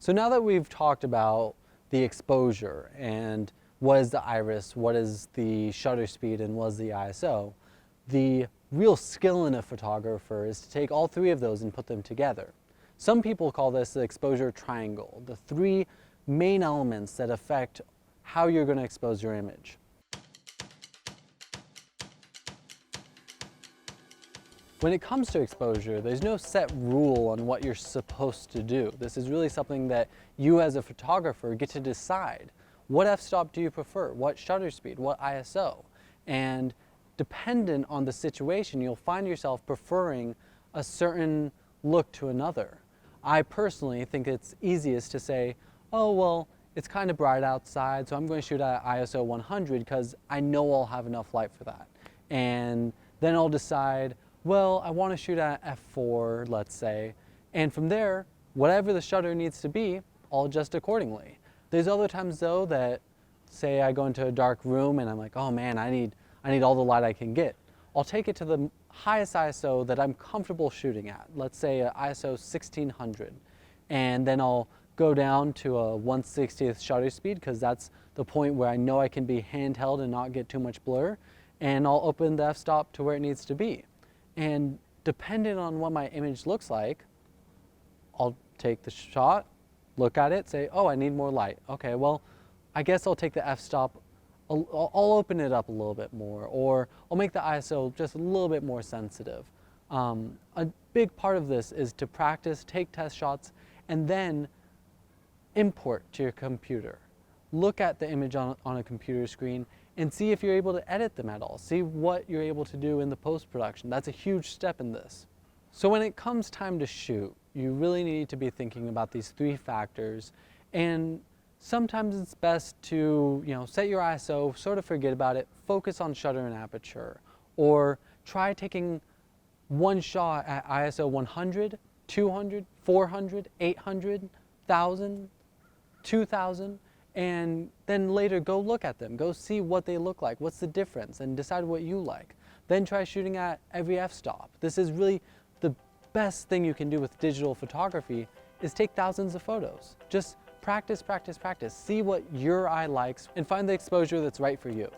So now that we've talked about the exposure and what is the iris, what is the shutter speed, and what is the ISO, the real skill in a photographer is to take all three of those and put them together. Some people call this the exposure triangle, the three main elements that affect how you're going to expose your image. When it comes to exposure, there's no set rule on what you're supposed to do. This is really something that you as a photographer get to decide. What f-stop do you prefer? What shutter speed? What ISO? And dependent on the situation, you'll find yourself preferring a certain look to another. I personally think it's easiest to say, oh, well, it's kind of bright outside, so I'm going to shoot at ISO 100 because I know I'll have enough light for that. And then I'll decide, well, I want to shoot at f4, let's say, and from there, whatever the shutter needs to be, I'll adjust accordingly. There's other times though that, say I go into a dark room and I'm like, oh man, I need all the light I can get. I'll take it to the highest ISO that I'm comfortable shooting at, let's say a ISO 1600, and then I'll go down to a 1/60th shutter speed because that's the point where I know I can be handheld and not get too much blur, and I'll open the f-stop to where it needs to be. And depending on what my image looks like, I'll take the shot, look at it, say, oh, I need more light. Okay, well, I guess I'll take the f-stop, I'll open it up a little bit more, or I'll make the ISO just a little bit more sensitive. A big part of this is to practice, take test shots, and then import to your computer. Look at the image on a computer screen and see if you're able to edit them at all. See what you're able to do in the post-production. That's a huge step in this. So when it comes time to shoot, you really need to be thinking about these three factors, and sometimes it's best to, set your ISO, sort of forget about it, focus on shutter and aperture, or try taking one shot at ISO 100, 200, 400, 800, 1000, 2000, and then later go look at them, go see what they look like, what's the difference, and decide what you like. Then try shooting at every f-stop. This is really the best thing you can do with digital photography, is take thousands of photos. Just practice, practice, practice. See what your eye likes and find the exposure that's right for you.